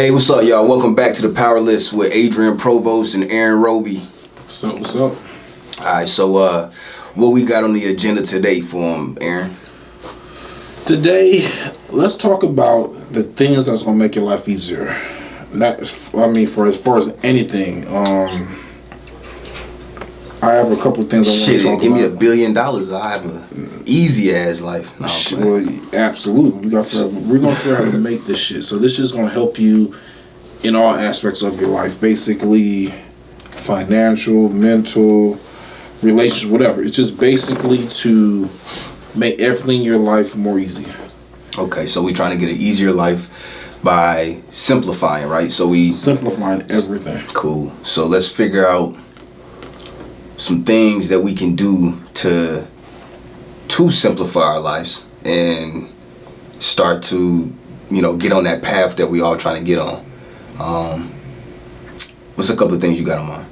Hey, what's up, y'all? Welcome back to the PowerList with Adrian, Provost, and Aaron Robey. What's up? What's up? All right, so what we got on the agenda today for him, Aaron? Today, let's talk about the things that's gonna make your life easier. For as far as anything, I have a couple of things I want to talk about. Give me $1 billion, I'll have an easy ass life. No, well, absolutely. We're gonna figure out how to make this shit. So this is gonna help you in all aspects of your life, basically financial, mental, relations, whatever. It's just basically to make everything in your life more easy. Okay, so we're trying to get an easier life by simplifying, right? So we simplifying everything. Cool. So let's figure out some things that we can do to simplify our lives and start to, get on that path that we all trying to get on. What's a couple of things you got on mind?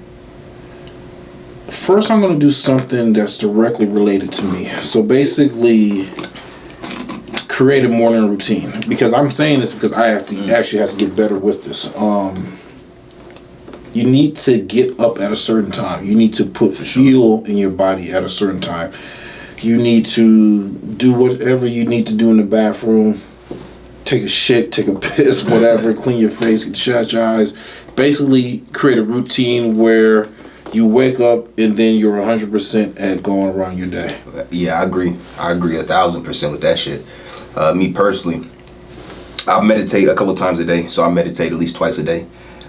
First, I'm going to do something that's directly related to me. So basically, create a morning routine. Because I'm saying this because I actually have to get better with this. You need to get up at a certain time. You need to put fuel in your body at a certain time. You need to do whatever you need to do in the bathroom. Take a shit, take a piss, whatever. Clean your face, shut your eyes. Basically, create a routine where you wake up and then you're 100% at going around your day. Yeah, I agree 1,000% with that shit. Me personally, I meditate a couple times a day. So I meditate at least twice a day.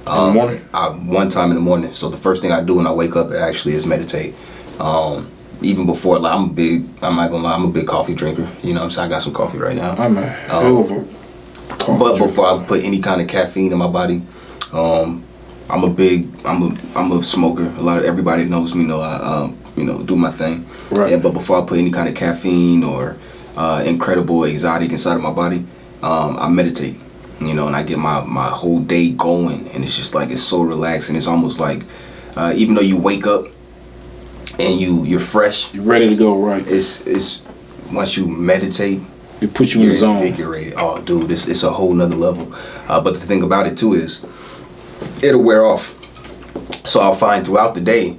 In the morning? One time in the morning. So the first thing I do when I wake up actually is meditate. Even before, like, I'm not gonna lie, I'm a big coffee drinker. You know what I'm saying? I got some coffee right now. I'm a hell of a coffee But drinker. before I put any kind of caffeine in my body, I'm a smoker. Everybody knows me know I do my thing. Right. Yeah, but before I put any kind of caffeine or incredible exotic inside of my body, I meditate. And I get my whole day going, and it's just like, it's so relaxing. It's almost like, even though you wake up and you're fresh, you're ready to go, right? It's once you meditate, it puts you in the zone. Invigorated. Oh, dude, it's a whole nother level. But the thing about it too is, it'll wear off. So I'll find throughout the day,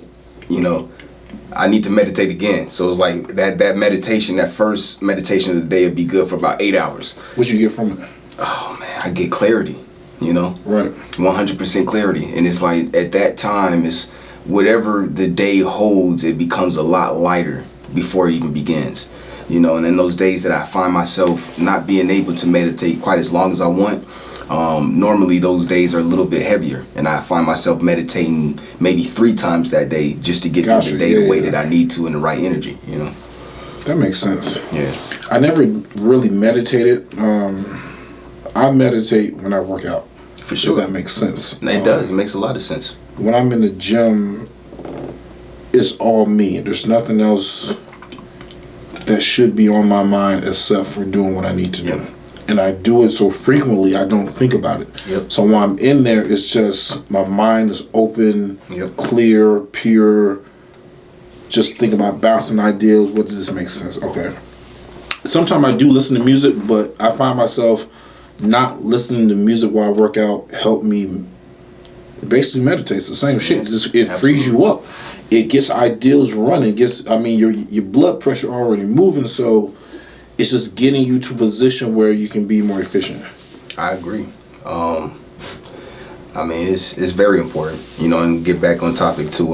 I need to meditate again. So it's like that meditation, that first meditation of the day, would be good for about 8 hours. What you get from it? Oh man, I get clarity, Right. 100% clarity. And it's like, at that time, it's whatever the day holds, it becomes a lot lighter before it even begins. And in those days that I find myself not being able to meditate quite as long as I want, normally those days are a little bit heavier, and I find myself meditating maybe 3 times that day just to get through the day the way that I need to in the right energy, That makes sense. Yeah. I never really meditated. I meditate when I work out. For sure. If that makes sense. It does. It makes a lot of sense. When I'm in the gym, it's all me. There's nothing else that should be on my mind except for doing what I need to do. And I do it so frequently, I don't think about it. Yep. So when I'm in there, it's just my mind is open, clear, pure. Just think about bouncing ideas. What does this make sense? Okay. Sometimes I do listen to music, but I find myself not listening to music while I work out help me basically meditate. It's the same shit. It frees you up. It gets ideals running. Your blood pressure already moving, so it's just getting you to a position where you can be more efficient. I agree. It's very important, and get back on topic to,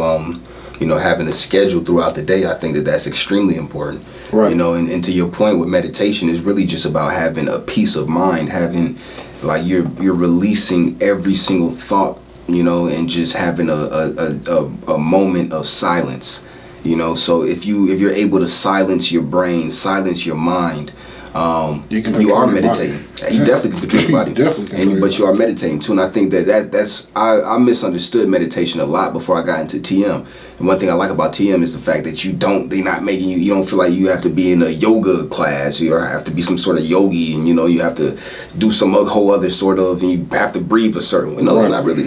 having a schedule throughout the day. I think that's extremely important. Right. And to your point with meditation, is really just about having a peace of mind, having, like, you're releasing every single thought, and just having a moment of silence. So if you're able to silence your brain, silence your mind, you are meditating. You definitely can control your body. But you are meditating too. And I think that's I misunderstood meditation a lot before I got into TM. And one thing I like about TM is the fact that they're not making you don't feel like you have to be in a yoga class, you have to be some sort of yogi, and you have to do some whole other sort of, and you have to breathe a certain way. No, It's not really,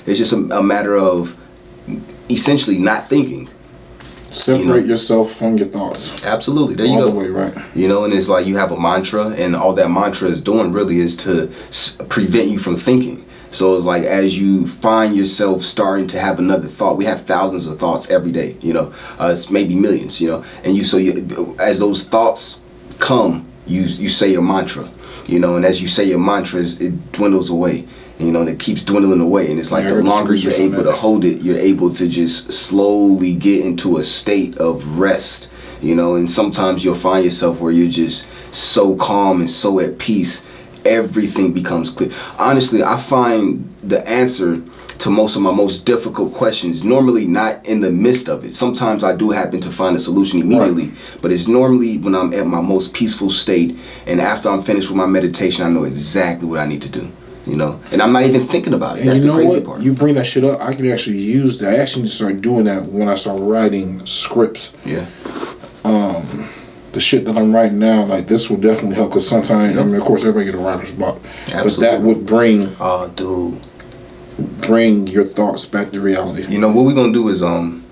it's just a matter of essentially not thinking. Separate yourself from your thoughts. Absolutely. There you go. All the way, right. And it's like you have a mantra, and all that mantra is doing really is to prevent you from thinking. So it's like as you find yourself starting to have another thought, we have thousands of thoughts every day, you know, it's maybe millions, you know, and as those thoughts come, you say your mantra, you know, and as you say your mantras, it dwindles away, you know, and it keeps dwindling away, and it's like the longer you're able to hold it, you're able to just slowly get into a state of rest, you know, and sometimes you'll find yourself where you're just so calm and so at peace, everything becomes clear. Honestly, I find the answer to most of my most difficult questions normally not in the midst of it. Sometimes I do happen to find a solution immediately, but it's normally when I'm at my most peaceful state, and after I'm finished with my meditation, I know exactly what I need to do, you know, and I'm not even thinking about it. That's the crazy part. You bring that shit up, I can actually use that. I actually need to start doing that when I start writing scripts. Yeah. The shit that I'm writing now, like this will definitely help, because sometimes, I mean, of course, everybody get a writer's block, but that would bring your thoughts back to reality. You know what we're gonna do is on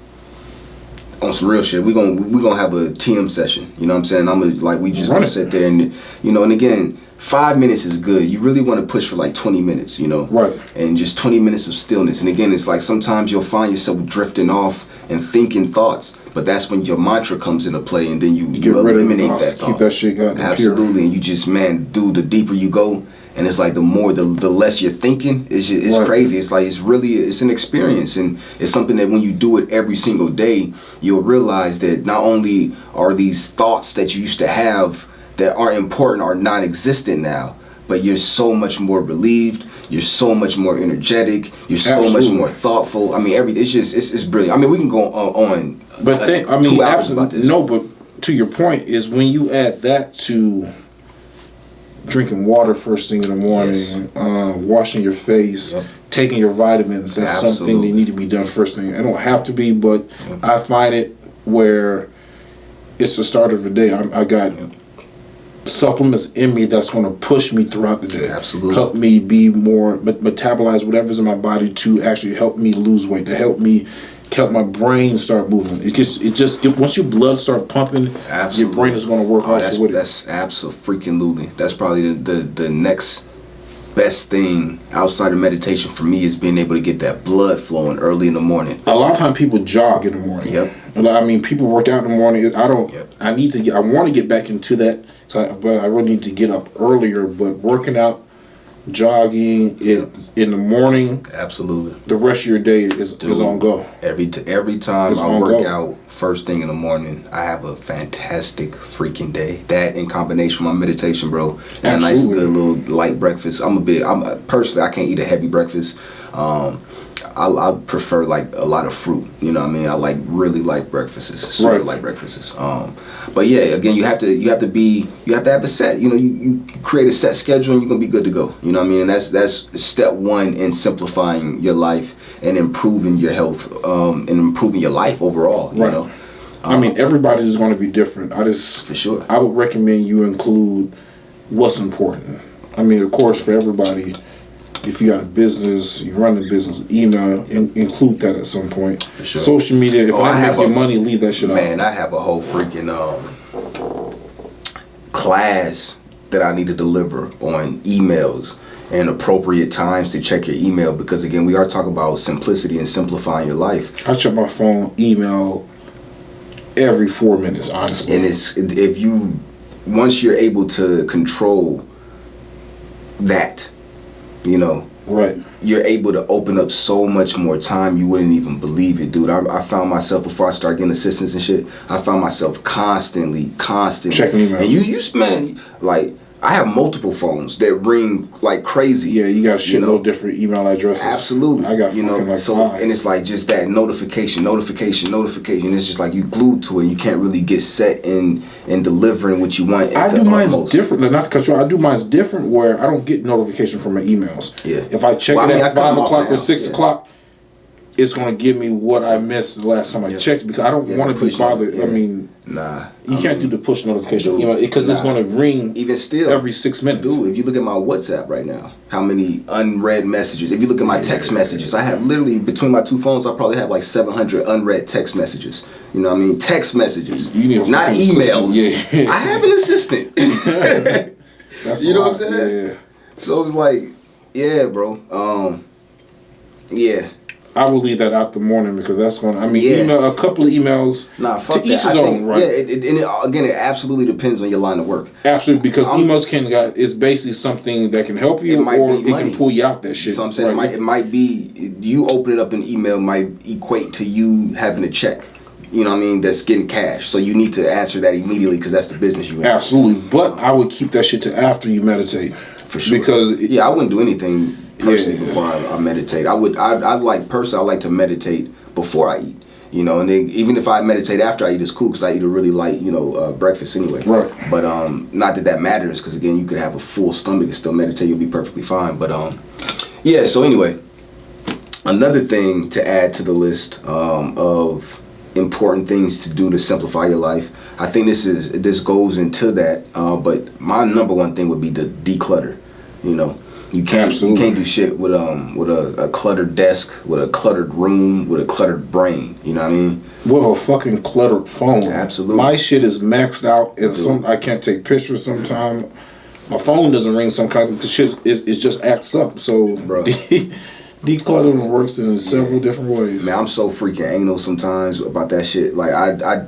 some real shit. We're gonna have a TM session. You know what I'm saying? We just gonna sit there and, you know, and again, 5 minutes is good. You really want to push for like 20 minutes, you know? Right. And just 20 minutes of stillness. And again, it's like sometimes you'll find yourself drifting off and thinking thoughts, but that's when your mantra comes into play, and then you eliminate that thought. Keep that shit going. Absolutely. And you just, man, dude, the deeper you go, and it's like the less you're thinking. It's crazy. It's like it's an experience, and it's something that when you do it every single day, you'll realize that not only are these thoughts that you used to have that are important are non-existent now, but you're so much more relieved, you're so much more energetic, you're so much more thoughtful. I mean, it's brilliant. I mean, we can go on but 2 hours about this. No, but to your point is when you add that to drinking water first thing in the morning, washing your face, taking your vitamins, that's something that need to be done first thing. It don't have to be, but I find it where it's the start of the day. I got supplements in me that's going to push me throughout the day. Absolutely. Help me be more, metabolize whatever's in my body to actually help me lose weight, to help my brain start moving. It just once your blood start pumping, your brain is going to work also with it. That's absolutely. That's probably the next best thing outside of meditation for me is being able to get that blood flowing early in the morning. A lot of times people jog in the morning. Yep. I mean, people work out in the morning. I want to get back into that, but I really need to get up earlier. But working out, jogging in the morning, absolutely. The rest of your day is on go. Every time I work out first thing in the morning, I have a fantastic freaking day. That in combination with my meditation, bro, and a nice good little light breakfast. Personally, I can't eat a heavy breakfast. I prefer like a lot of fruit. You know what I mean? I like really light breakfasts, super light breakfasts. But yeah, again, you have to have a set. You know, you create a set schedule and you're gonna be good to go. You know what I mean? And that's step one in simplifying your life and improving your health, and improving your life overall. You know. I mean, everybody's is going to be different. For sure. I would recommend you include what's important. I mean, of course, for everybody. If you got a business, you run a business, email, include that at some point. For sure. Social media, if I have your money, leave that shit out. Man, I have a whole freaking class that I need to deliver on emails and appropriate times to check your email, because again, we are talking about simplicity and simplifying your life. I check my phone, email every 4 minutes, honestly. And once you're able to control that, you know, you're able to open up so much more time. You wouldn't even believe it, dude. I found myself, before I started getting assistance and shit, I found myself constantly checking email. And man, like, I have multiple phones that ring like crazy. Yeah, you got different email addresses. Absolutely. I got five. And it's like just that notification. It's just like you glued to it. You can't really get set in delivering what you want. I do mine different. Not to cut you off. I do mine different where I don't get notification from my emails. Yeah. If I check it at 5 o'clock or 6 o'clock, it's going to give me what I missed the last time I checked, because I don't want to be bothered. I mean, you can't do the push notification, because it's going to ring even still every 6 minutes. Dude, if you look at my WhatsApp right now, how many unread messages? If you look at my text messages, I have literally, between my two phones, I probably have like 700 unread text messages. You know what I mean? Text messages, not emails. Yeah. I have an assistant. That's you know what I'm saying? Yeah. So it's like, Yeah, bro. Yeah. I will leave that out the morning because that's going to, I mean, Yeah. email, a couple of emails Fuck to each that. his own, right? Yeah, again, it absolutely depends on your line of work. Absolutely, because emails is basically something that can help you or it can pull you out that shit. So I'm saying right. it might be, you opening up an email might equate to you having a check. You know what I mean? That's getting cash. So you need to answer that immediately because that's the business you have. Absolutely. But I would keep that shit to after you meditate. For sure. Because I wouldn't do anything personally before I meditate. I like to meditate before I eat. You know, and then even if I meditate after I eat, it's cool because I eat a really light, breakfast anyway. Right. But not that matters because again, you could have a full stomach and still meditate. You'll be perfectly fine. But so anyway, another thing to add to the list of important things to do to simplify your life. I think this goes into that. But my number one thing would be to declutter. You can't do shit with a cluttered desk, with a cluttered room, with a cluttered brain. You know what I mean? With a fucking cluttered phone. Absolutely. My shit is maxed out, and I can't take pictures sometimes. My phone doesn't ring sometimes because shit it just acts up. So, bro. Decluttering works in several different ways. Man, I'm so freaking anal sometimes about that shit. Like I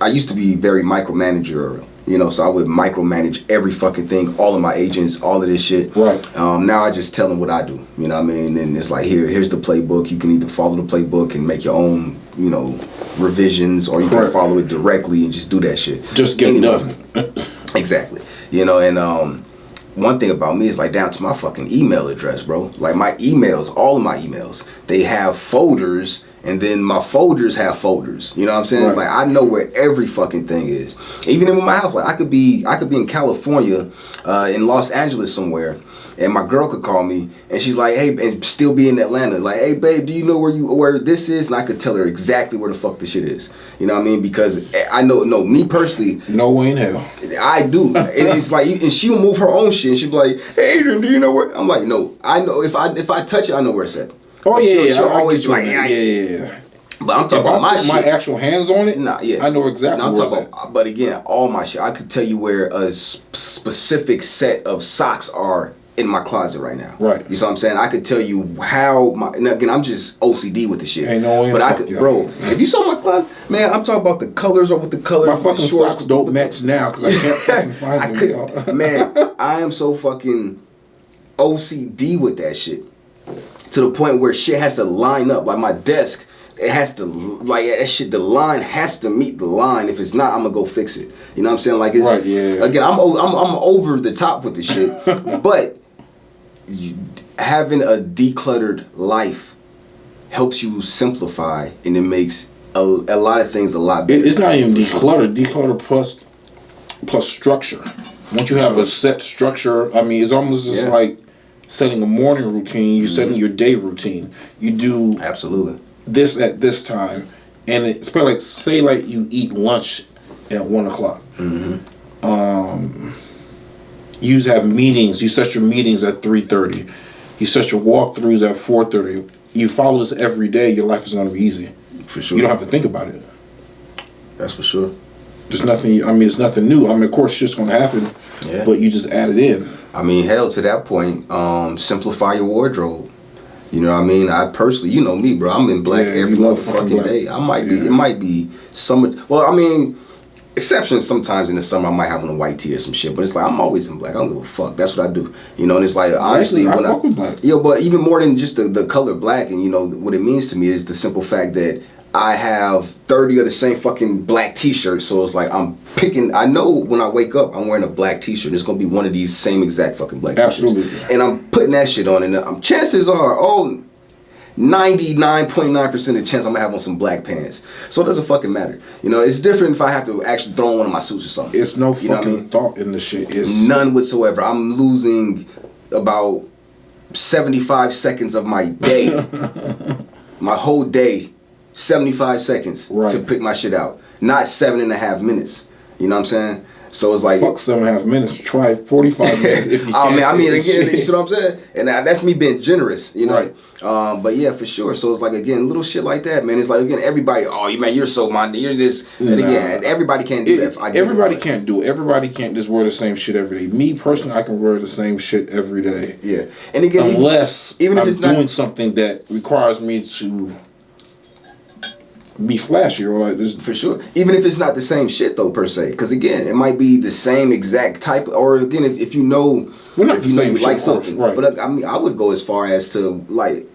used to be very micromanagerial. So I would micromanage every fucking thing, all of my agents, all of this shit. Right. Now I just tell them what I do. You know what I mean? And it's like, here's the playbook. You can either follow the playbook and make your own, revisions, or you can follow it directly and just do that shit. Just get it done. Exactly. And one thing about me is like down to my fucking email address, bro. Like my emails, all of my emails, they have folders. And then my folders have folders. You know what I'm saying? Right. Like I know where every fucking thing is. Even in my house, like I could be in California, in Los Angeles somewhere, and my girl could call me and she's like, hey, and still be in Atlanta. Like, hey babe, do you know where this is? And I could tell her exactly where the fuck the shit is. You know what I mean? Because I know me personally. No way in hell. I do. And it's like, and she'll move her own shit. And she'll be like, hey Adrian, do you know where? I'm like, no, I know if I touch it, I know where it's at. Oh yeah, she'll always be like, yeah. But I'm talking about my shit. My actual hands on it. Nah, yeah. I know exactly. I'm talking about, but again, all my shit. I could tell you where a specific set of socks are in my closet right now. Right. You see what I'm saying? I could tell you how and again, I'm just OCD with the shit. Ain't no way. But I could, bro. If you saw my closet, man, I'm talking about the colors or with the colors. My fucking socks don't match now because I can't fucking find them. Man, I am so fucking OCD with that shit. To the point where shit has to line up. Like my desk, it has to, like that shit, the line has to meet the line. If it's not, I'm gonna go fix it. You know what I'm saying? Like it's, right, yeah. Again, I'm over the top with the shit. But having a decluttered life helps you simplify, and it makes a lot of things a lot better. It's not even declutter. Declutter plus structure. Once you have a set structure, I mean, it's almost just like setting a morning routine. You're setting your day routine. You do absolutely this at this time, and it's probably like say like you eat lunch at 1 o'clock. Mm-hmm. You have meetings. You set your meetings at 3:30. You set your walkthroughs at 4:30. You follow this every day. Your life is going to be easy. For sure. You don't have to think about it. That's for sure. There's nothing. I mean, it's nothing new. I mean, of course, shit's going to happen. Yeah. But you just add it in. I mean, hell, to that point, simplify your wardrobe. You know what I mean? I personally, you know me, bro. I'm in black every motherfucking day. I might be. It might be so much. Well, I mean, exceptions sometimes in the summer. I might have on a white tee or some shit, but it's like I'm always in black. I don't give a fuck. That's what I do. You know, and it's like honestly, I fuck with black. But even more than just the color black, and you know what it means to me is the simple fact that I have 30 of the same fucking black t-shirts, so it's like I'm picking. I know when I wake up, I'm wearing a black t-shirt. It's gonna be one of these same exact fucking black t-shirts. Absolutely. And I'm putting that shit on, and chances are, 99.9% of the chance I'm gonna have on some black pants. So it doesn't fucking matter. You know, it's different if I have to actually throw on one of my suits or something. It's no fucking thought in the shit. It's none whatsoever. I'm losing about 75 seconds of my day, my whole day. 75 seconds to pick my shit out, not 7.5 minutes. You know what I'm saying? So it's like fuck 7.5 minutes. Try 45 minutes if you can. I mean, again, you see what I'm saying? And that's me being generous, you know. Right. But yeah, for sure. So it's like, again, little shit like that, man. It's like, again, everybody. Oh, you man, you're so minded. You're this. And again, everybody can't do that. Everybody can't do it. Everybody can't just wear the same shit every day. Me personally, I can wear the same shit every day. Yeah. And again, unless even if I'm doing something that requires me to be flashy or like this. For sure. Even if it's not the same shit though, per se. Because again, it might be the same exact type, or again, if you know, we're not the same shit, like something. Right. But I mean, I would go as far as to like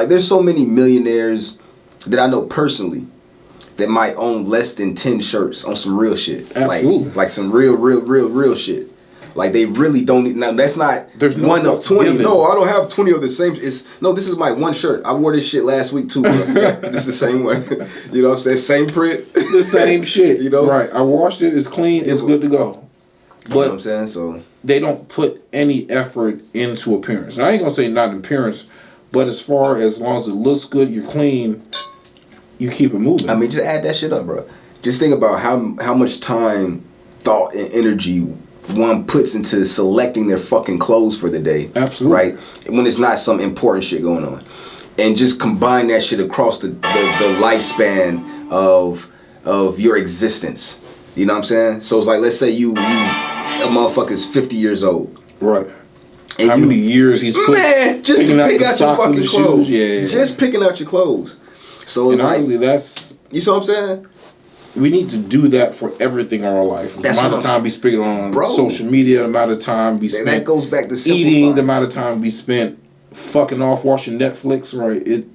there's so many millionaires that I know personally that might own less than 10 shirts on some real shit. Absolutely. Like some real shit. Like they really don't need. Now that's not. There's no one of 20. given. No, I don't have 20 of the same. This is my one shirt. I wore this shit last week too. This is the same one. You know what I'm saying? Same print. The same shit. You know? Right. I washed it. It's clean. It's good to go. But you know what I'm saying? So they don't put any effort into appearance. Now, I ain't gonna say not in appearance, but as far as long as it looks good, you're clean, you keep it moving. I mean, just add that shit up, bro. Just think about how much time, thought, and energy one puts into selecting their fucking clothes for the day. Absolutely. Right? When it's not some important shit going on. And just combine that shit across the lifespan of your existence. You know what I'm saying? So it's like, let's say a motherfucker's 50 years old. Right. And how many years he's put just to pick out your fucking clothes. Yeah. Just picking out your clothes. So it's honestly, like, that's... You see what I'm saying? We need to do that for everything in our life. The amount of time we spend on social media, the amount of time we spend that goes back to eating, the amount of time we spent fucking off watching Netflix, right?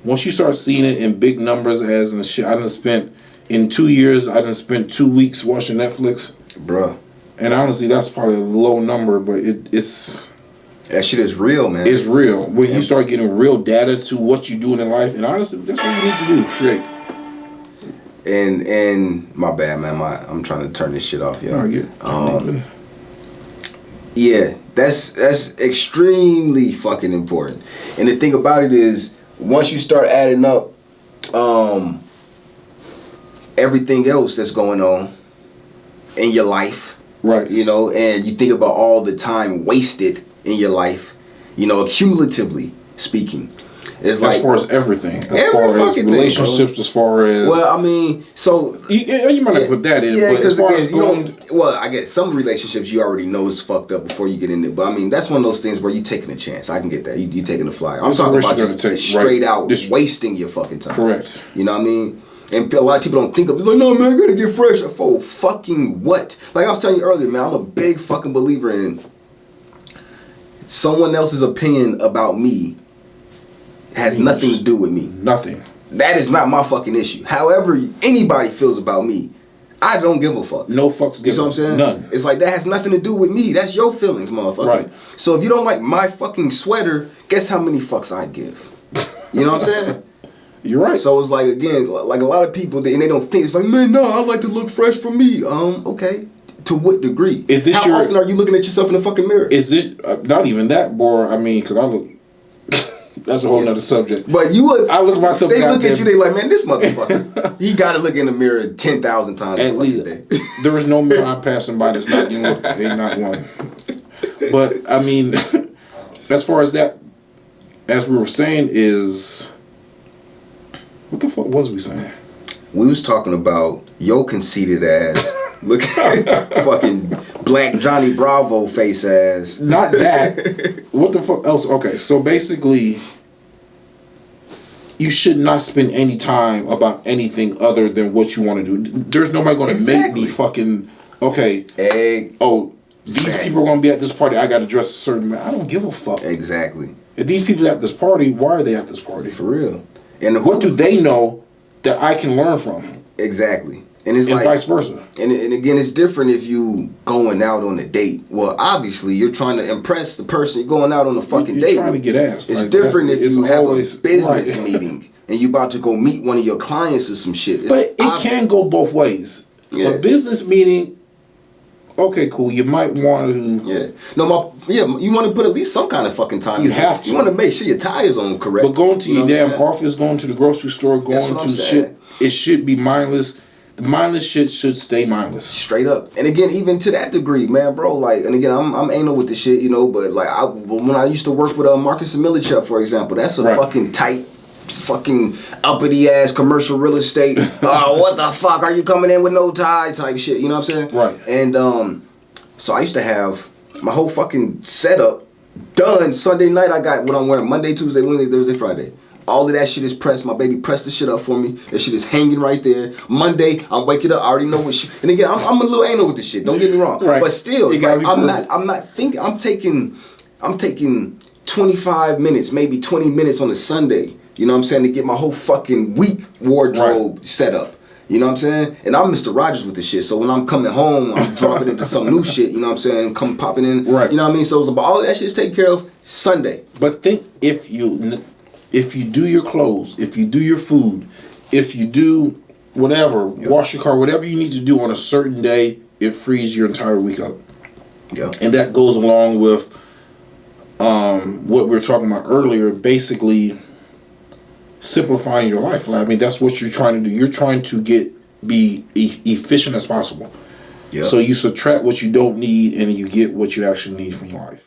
Once you start seeing it in big numbers as in shit, I done spent, in 2 years, I done spent 2 weeks watching Netflix. Bruh. And honestly, that's probably a low number, but it's... That shit is real, man. It's real. When you start getting real data to what you're doing in life, and honestly, that's what you need to do, create. And my bad, man. I'm trying to turn this shit off, yo. Yeah, that's extremely fucking important. And the thing about it is, once you start adding up everything else that's going on in your life, right? You know, and you think about all the time wasted in your life, you know, accumulatively speaking. It's like, as far as everything, as far as relationships, thing, as far as... Well, I mean, so... You might not put that in, but as far as well, I guess some relationships you already know is fucked up before you get in it. But I mean, that's one of those things where you taking a chance. I can get that. You taking a flyer. I'm talking about just straight out wasting your fucking time. Correct. You know what I mean? And a lot of people don't think of it. Like, no, man, I gotta get fresh. For fucking what? Like I was telling you earlier, man, I'm a big fucking believer in someone else's opinion about me has nothing to do with me. Nothing. That is not my fucking issue. However anybody feels about me, I don't give a fuck. No fucks given. You know what I'm saying? None. It's like, that has nothing to do with me. That's your feelings, motherfucker. Right. So if you don't like my fucking sweater, guess how many fucks I give? You know what I'm saying? You're right. So it's like, again, like a lot of people, and they don't think, it's like, man, no, I like to look fresh for me. Okay. To what degree? How often are you looking at yourself in the fucking mirror? Is this, not even that, boy, I mean, because I look... That's a whole nother subject. But you would... I look at myself... They look at you, they like, man, this motherfucker, he got to look in the mirror 10,000 times at least a day. There is no mirror I'm passing by that's not getting looked at. Ain't not one. But, I mean, as far as that, as we were saying is... What the fuck was we saying? We was talking about your conceited ass. Look at fucking Black Johnny Bravo face ass. Not that. What the fuck else? Okay, so basically, you should not spend any time about anything other than what you want to do. There's nobody going to make me fucking, okay, these people are going to be at this party, I got to dress a certain way. I don't give a fuck. Exactly. If these people at this party, why are they at this party? For real. And what do they know that I can learn from? Exactly. And it's and like vice versa. And again, it's different if you going out on a date. Well, obviously, you're trying to impress the person you're going out on a fucking date. You're trying to get ass. It's like, different if you have a business meeting and you about to go meet one of your clients or some shit. But it can go both ways. Yeah. A business meeting, okay, cool. You might want to. Yeah. You want to put at least some kind of fucking time. You have to. You want to make sure your tie is on correct. But going to your damn office, going to the grocery store, going to shit, it should be mindless. mindless shit should stay mindless. Straight up. And again, even to that degree, man, bro, like, and again, I'm anal with the shit, you know, but like, when I used to work with Marcus and Millichap, for example, that's a fucking tight, fucking uppity ass commercial real estate. What the fuck are you coming in with no tie type shit, you know what I'm saying? Right. And so I used to have my whole fucking setup done Sunday night. I got what I'm wearing Monday, Tuesday, Wednesday, Thursday, Friday. All of that shit is pressed. My baby pressed the shit up for me. That shit is hanging right there. Monday, I'm waking up. I already know what shit. And again, I'm a little anal with this shit. Don't get me wrong. Right. But still, it's like I'm not thinking. I'm taking 25 minutes, maybe 20 minutes on a Sunday. You know what I'm saying, to get my whole fucking week wardrobe set up. You know what I'm saying? And I'm Mr. Rogers with the shit. So when I'm coming home, I'm dropping into some new shit. You know what I'm saying? Come popping in. Right. You know what I mean? So it's about all of that shit is taken care of Sunday. But think if you do your clothes, if you do your food, if you do whatever, wash your car, whatever you need to do on a certain day, it frees your entire week up. Yeah. And that goes along with what we were talking about earlier, basically simplifying your life. I mean, that's what you're trying to do. You're trying to be efficient as possible. Yeah. So you subtract what you don't need and you get what you actually need from your life.